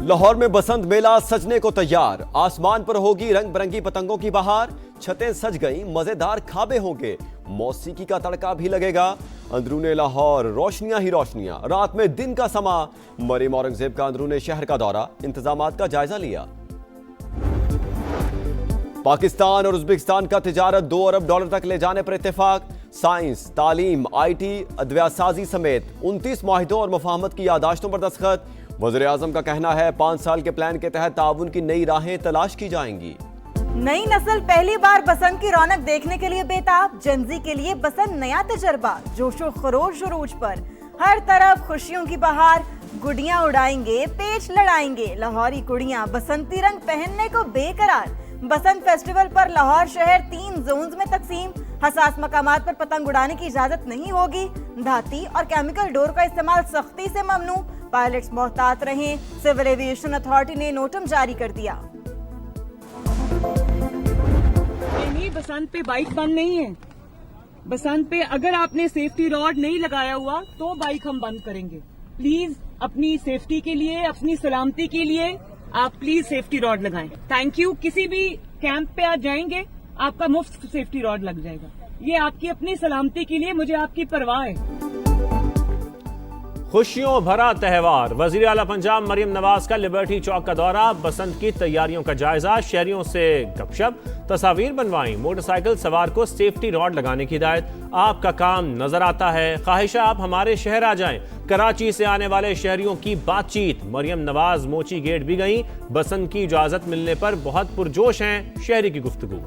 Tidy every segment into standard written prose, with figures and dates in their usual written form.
लाहौर में बसंत मेला सजने को तैयार, आसमान पर होगी रंग बिरंगी पतंगों की बहार, छतें सज गई, मजेदार खाबे होंगे, मौसीकी का तड़का भी लगेगा। अंदरूने लाहौर रोशनियां ही रोशनियां, रात में दिन का समा। मरीम औरंगजेब का अंदरूने शहर का दौरा, इंतजामात का जायजा लिया। पाकिस्तान और उज्बेकिस्तान का तिजारत $2 अरब तक ले जाने पर इत्तेफाक। साइंस, तालीम, IT, अद्वियासाजी समेत 29 मुआहिदों और मुफाहमत की यादाश्तों पर दस्तखत। वज़ीर आज़म का कहना है 5 साल के प्लान के तहत ताउन की नई राहें तलाश की जाएंगी। नई नस्ल पहली बार बसंत की रौनक देखने के लिए बेताब। जंजी के लिए बसंत नया तजर्बा, जोशो खरोश उरूज पर, हर तरफ खुशियों की बहार। गुड़ियां उड़ाएंगे, पेच लड़ाएंगे, लाहौरी कुड़ियां बसंती रंग पहनने को बेकरार। बसंत फेस्टिवल पर लाहौर शहर 3 जोन्स में तकसीम। हसास मकामात पर पतंग उड़ाने की इजाजत नहीं होगी। धाती और केमिकल डोर का इस्तेमाल सख्ती से ममनू। पायलट्स मोहतात रहें, सिविल एविएशन अथॉरिटी ने नोटम जारी कर दिया। नहीं, बसंत पे बाइक बंद नहीं है। बसंत पे अगर आपने सेफ्टी रॉड नहीं लगाया हुआ तो बाइक हम बंद करेंगे। प्लीज अपनी सेफ्टी के लिए, अपनी सलामती के लिए आप प्लीज सेफ्टी रॉड लगाएं। Thank you. किसी भी कैंप पे आप जाएंगे आपका मुफ्त सेफ्टी रॉड लग जाएगा। ये आपकी अपनी सलामती के लिए, मुझे आपकी परवाह है। खुशियों भरा त्यौहार, वजीर आला पंजाब मरीम नवाज का लिबर्टी चौक का दौरा, बसंत की तैयारियों का जायजा, शहरियों से गपशप, तस्वीर बनवाई, मोटरसाइकिल सवार को सेफ्टी रॉड लगाने की हिदायत। आपका काम नजर आता है, ख्वाहिश आप हमारे शहर आ जाएं। कराची से आने वाले शहरियों की बातचीत, मरीम नवाज मोची गेट भी गई। बसंत की इजाजत मिलने पर बहुत पुरजोश हैं शहरी की गुफ्तगू।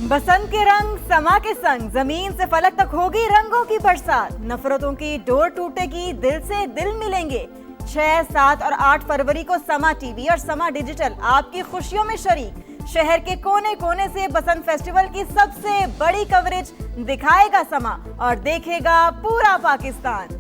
बसंत के रंग समा के संग, जमीन से फलक तक होगी रंगों की बरसात। नफरतों की डोर टूटेगी, दिल से दिल मिलेंगे। 6, 7 और 8 फरवरी को समा टीवी और समा डिजिटल आपकी खुशियों में शरीक। शहर के कोने कोने से बसंत फेस्टिवल की सबसे बड़ी कवरेज दिखाएगा समा और देखेगा पूरा पाकिस्तान।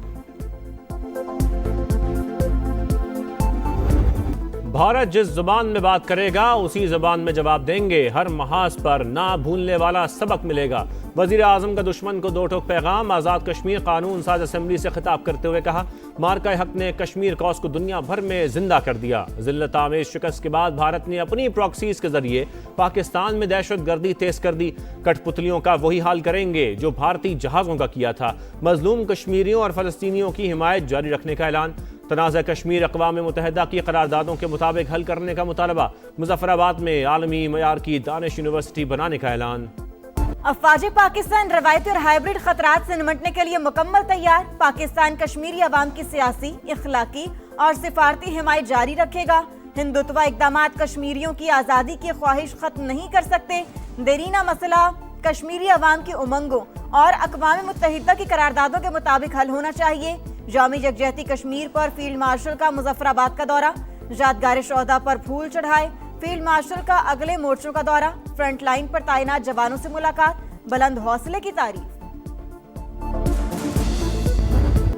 भारत जिस जुबान में बात करेगा उसी जुबान में जवाब देंगे। हर महाज पर ना भूलने वाला सबक मिलेगा। वजीर आजम का दुश्मन को 2 टोक पैगाम। आज़ाद कश्मीर कानून साज असम्बली से खिताब करते हुए कहा, मार्का हक ने कश्मीर कॉज को दुनिया भर में जिंदा कर दिया। जिल्लत आमेज शिकस्त के बाद भारत ने अपनी प्रॉक्सीज के जरिए पाकिस्तान में दहशत गर्दी तेज कर दी। कठपुतलियों का वही हाल करेंगे जो भारतीय जहाजों का किया था। मजलूम कश्मीरियों और फलस्तीनियों की हिमायत जारी रखने का ऐलान। तनाज़ा कश्मीर अक़वाम मुत्तहिदा की करारदादों के मुताबिक हल करने का मुतालबा। मुजफ्फराबाद में आलमी मयार की दानिश यूनिवर्सिटी बनाने का ऐलान। अफवाज पाकिस्तान रवायती और हाइब्रिड खतरात से निमटने के लिए मुकम्मल तैयार। पाकिस्तान कश्मीरी अवाम की सियासी, इखलाकी और सिफारती हिमायत जारी रखेगा। हिंदुत्व इक़दामात कश्मीरियों की आज़ादी की ख्वाहिश खत्म नहीं कर सकते। देरीना मसला कश्मीरी अवाम की उमंगों और अक़वाम मुत्तहिदा की करारदादों के मुताबिक हल होना चाहिए। जामी यकजहती कश्मीर पर फील्ड मार्शल का मुजफ्फराबाद का दौरा। यादगार शोहदा पर फूल चढ़ाए। फील्ड मार्शल का अगले मोर्चों का दौरा। फ्रंट लाइन पर तैनात जवानों से मुलाकात। बुलंद हौसले की तारीफ।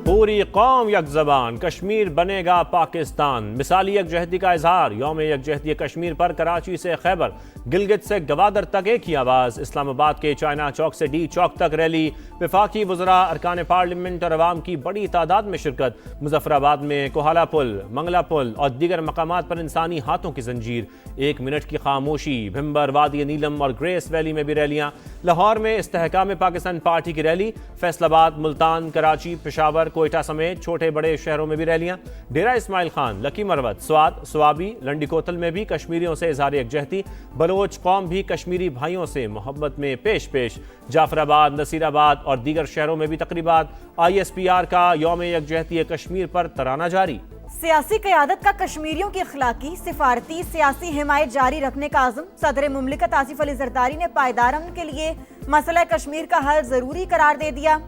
पूरी कौम यक ज़बान, कश्मीर बनेगा पाकिस्तान। मिसाली यकजहती का इजहार। यौम यकजहती कश्मीर पर कराची से खैबर, गिलगित से गवादर तक एक ही आवाज़। इस्लामाबाद के चाइना चौक से डी चौक तक रैली। वफाकी वज़रा, अरकान पार्लियामेंट और अवाम की बड़ी तादाद में शिरकत। मुजफ्फराबाद में कोहाला पुल, मंगला पुल और दीगर मकामात पर इंसानी हाथों की जंजीर। 1 मिनट की खामोशी। भिम्बर, वादी नीलम और ग्रेस वैली में भी रैलियां। लाहौर में इस्तेहकाम पाकिस्तान पार्टी की रैली। फैसलाबाद, मुल्तान, कराची, पेशावर, कोयटा समेत छोटे बड़े शहरों में भी रैलियां। डेरा इस्माइल खान, लकी मरवत, स्वात, स्वाबी, लंडी कोतल में भी कश्मीरियों से इजहार यकजहती। बलोच कौम भी कश्मीरी भाइयों से मोहब्बत में पेश पेश। जाफराबाद, नसीराबाद और दीगर शहरों में भी तकरीबात। ISPR का यौम यकजहती कश्मीर पर तराना जारी। सियासी क़यादत का कश्मीरियों की इखलाकी, सिफारती, सियासी हिमायत जारी रखने का आज़म। सदर मुमलिकत आसिफ अली जरदारी ने पायदार अमन के लिए मसला कश्मीर का हल जरूरी करार दे दिया।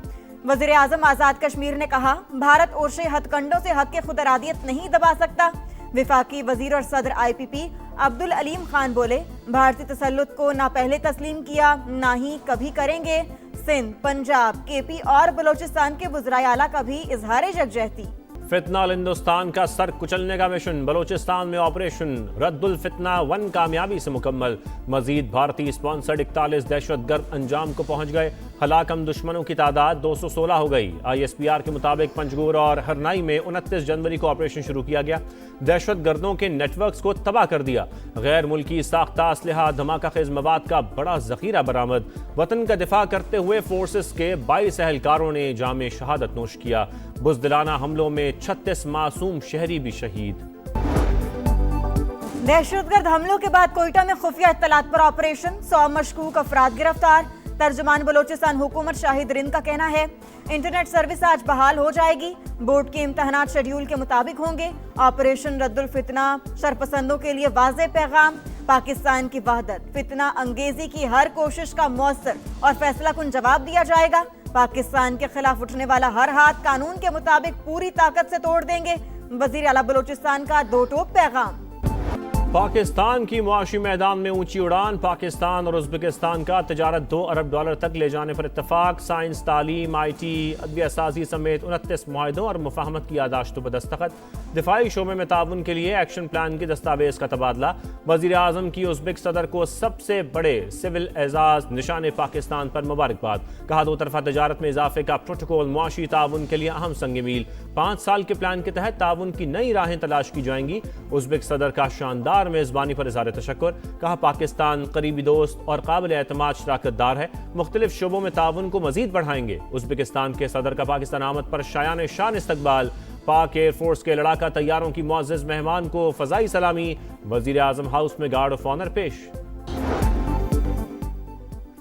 वज़ीर आज़म आज़ाद कश्मीर ने कहा, भारत ओरशे हथकंडों से हक खुद अरादियत नहीं दबा सकता। विफाकी वजीर और सदर IPP अब्दुल अलीम खान बोले, भारतीय तसल्लुत को ना पहले तस्लीम किया ना ही कभी करेंगे। सिंध, पंजाब, KP और बलोचिस्तान के वज़राए आला का भी इजहार यकजहती। फितना हिंदुस्तान का सर कुचलने का मिशन। बलोचिस्तान में ऑपरेशन रद्दुल फितना 1 कामयाबी से मुकम्मल। मजीद भारतीय स्पॉन्सर्ड 41 दहशतगर्द अंजाम को पहुंच गए। ہلاک ہم دشمنوں کی تعداد 216 ہو گئی۔ ISPR کے مطابق پنجگور اور ہرنائی میں 29 جنوری کو آپریشن شروع کیا گیا، دہشت گردوں کے نیٹ ورکس کو تباہ کر دیا۔ غیر ملکی ساختہ اسلحہ، دھماکہ خیز مواد کا بڑا ذخیرہ برآمد۔ وطن کا دفاع کرتے ہوئے فورسز کے 22 اہلکاروں نے جام شہادت نوش کیا۔ بزدلانہ حملوں میں 36 معصوم شہری بھی شہید۔ دہشت گرد حملوں کے بعد کوئٹہ میں خفیہ اطلاعات پر آپریشن، 100 مشکوک افراد گرفتار۔ ترجمان بلوچستان حکومت شاہد رند کا کہنا ہے انٹرنیٹ سروس آج بحال ہو جائے گی، بورڈ کے امتحانات شیڈیول کے مطابق ہوں گے۔ آپریشن رد الفتنہ شرپسندوں کے لیے واضح پیغام، پاکستان کی وحدت، فتنہ انگیزی کی ہر کوشش کا مؤثر اور فیصلہ کن جواب دیا جائے گا۔ پاکستان کے خلاف اٹھنے والا ہر ہاتھ قانون کے مطابق پوری طاقت سے توڑ دیں گے، وزیر اعلیٰ بلوچستان کا دو ٹوک پیغام۔ پاکستان کی معاشی میدان میں اونچی اڑان، پاکستان اور ازبکستان کا تجارت $2 ارب تک لے جانے پر اتفاق، سائنس، تعلیم، IT، ادویہ سازی سمیت 29 معاہدوں اور مفاہمت کی یادداشتوں پر دستخط۔ دفاعی شعبے میں تعاون کے لیے ایکشن پلان کی دستاویز کا تبادلہ۔ وزیر اعظم کی ازبک صدر کو سب سے بڑے سول اعزاز نشان پاکستان پر مبارکباد، کہا دو طرفہ تجارت میں اضافے کا پروٹوکول معاشی تعاون کے لیے اہم سنگ میل۔ 5 سال کے پلان کے تحت تعاون کی نئی راہیں تلاش کی جائیں گی۔ ازبک صدر کا شاندار میزبانی پر اظہار تشکر، کہا پاکستان قریبی دوست اور قابل اعتماد شراکت دار ہے، مختلف شعبوں میں تعاون کو مزید بڑھائیں گے۔ ازبکستان کے صدر کا پاکستان آمد پر شایان شان استقبال، پاک ایئر فورس کے لڑاکا طیاروں کی معزز مہمان کو فضائی سلامی، وزیر اعظم ہاؤس میں گارڈ آف آنر پیش۔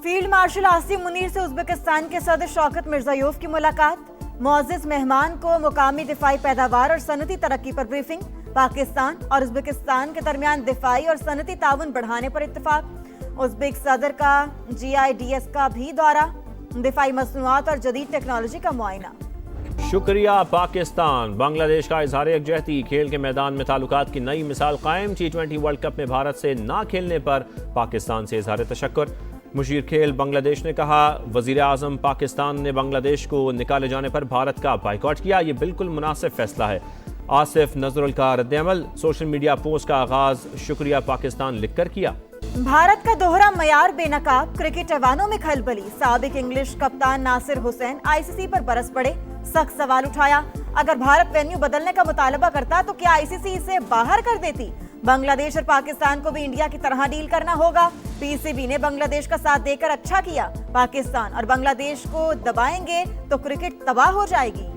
فیلڈ مارشل عاصم منیر سے ازبکستان کے صدر شوکت مرزایوف کی ملاقات، معزز مہمان کو مقامی دفاعی پیداوار اور صنعتی ترقی پر بریفنگ۔ پاکستان اور ازبکستان کے درمیان دفاعی اور صنعتی تعاون بڑھانے پر اتفاق۔ ازبک صدر کا GIDS کا بھی دورہ، دفاعی مصنوعات اور جدید ٹیکنالوجی کا معائنہ۔ شکریہ پاکستان، بنگلہ دیش کا اظہار یکجہتی، کھیل کے میدان میں تعلقات کی نئی مثال قائم۔ T20 ورلڈ کپ میں بھارت سے نہ کھیلنے پر پاکستان سے اظہار تشکر۔ مشیر کھیل بنگلہ دیش نے کہا وزیر اعظم پاکستان نے بنگلہ دیش کو نکالے جانے پر بھارت کا بائیکاٹ کیا، یہ بالکل مناسب فیصلہ ہے۔ آصف نظر کا رد عمل، سوشل میڈیا پوسٹ کا آغاز شکریہ پاکستان لکھ کر کیا۔ بھارت کا دوہرا معیار بے نقاب، کرکٹ ایوانوں میں کھلبلی، سابق انگلش کپتان ناصر حسین ICC پر برس پڑے، سخت سوال اٹھایا اگر بھارت وینیو بدلنے کا مطالبہ کرتا تو کیا ICC اسے باہر کر دیتی؟ بنگلہ دیش اور پاکستان کو بھی انڈیا کی طرح ڈیل کرنا ہوگا۔ PCB نے بنگلہ دیش کا ساتھ دے کر اچھا کیا، پاکستان اور بنگلہ دیش کو دبائیں گے تو کرکٹ تباہ ہو جائے گی۔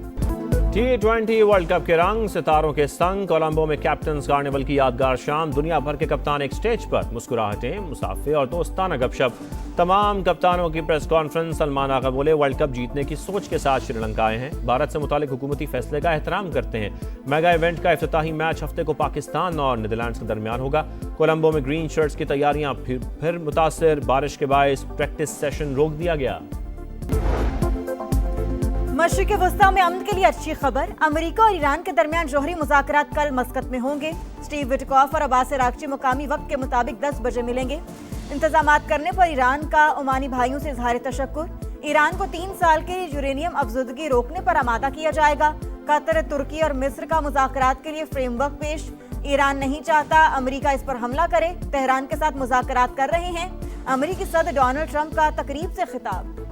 T20 ورلڈ کپ کے رنگ ستاروں کے سنگ، کولمبو میں کیپٹنز کارنیول کی یادگار شام، دنیا بھر کے کپتان ایک سٹیج پر، مسکراہٹیں، مسافے اور دوستانہ گپ شپ۔ تمام کپتانوں کی پریس کانفرنس، سلمان آغا بولے ورلڈ کپ جیتنے کی سوچ کے ساتھ شری لنکا آئے ہیں، بھارت سے متعلق حکومتی فیصلے کا احترام کرتے ہیں۔ میگا ایونٹ کا افتتاحی میچ ہفتے کو پاکستان اور نیدرلینڈز کے درمیان ہوگا۔ کولمبو میں گرین شرٹس کی تیاریاں پھر متاثر، بارش کے باعث پریکٹس سیشن روک دیا گیا۔ مشرق وسطیٰ میں امن کے لیے اچھی خبر، امریکہ اور ایران کے درمیان جوہری مذاکرات کل مسقط میں ہوں گے۔ اسٹیو وٹکوف اور عباس راغچی مقامی وقت کے مطابق 10 بجے ملیں گے۔ انتظامات کرنے پر ایران کا عمانی بھائیوں سے اظہار تشکر، ایران کو 3 سال کے لیے یورینیم افزودگی روکنے پر آمادہ کیا جائے گا۔ قطر، ترکی اور مصر کا مذاکرات کے لیے فریم ورک پیش، ایران نہیں چاہتا امریکہ اس پر حملہ کرے، تہران کے ساتھ مذاکرات کر رہے ہیں۔ امریکی صدر ڈونلڈ ٹرمپ کا تقریب سے خطاب۔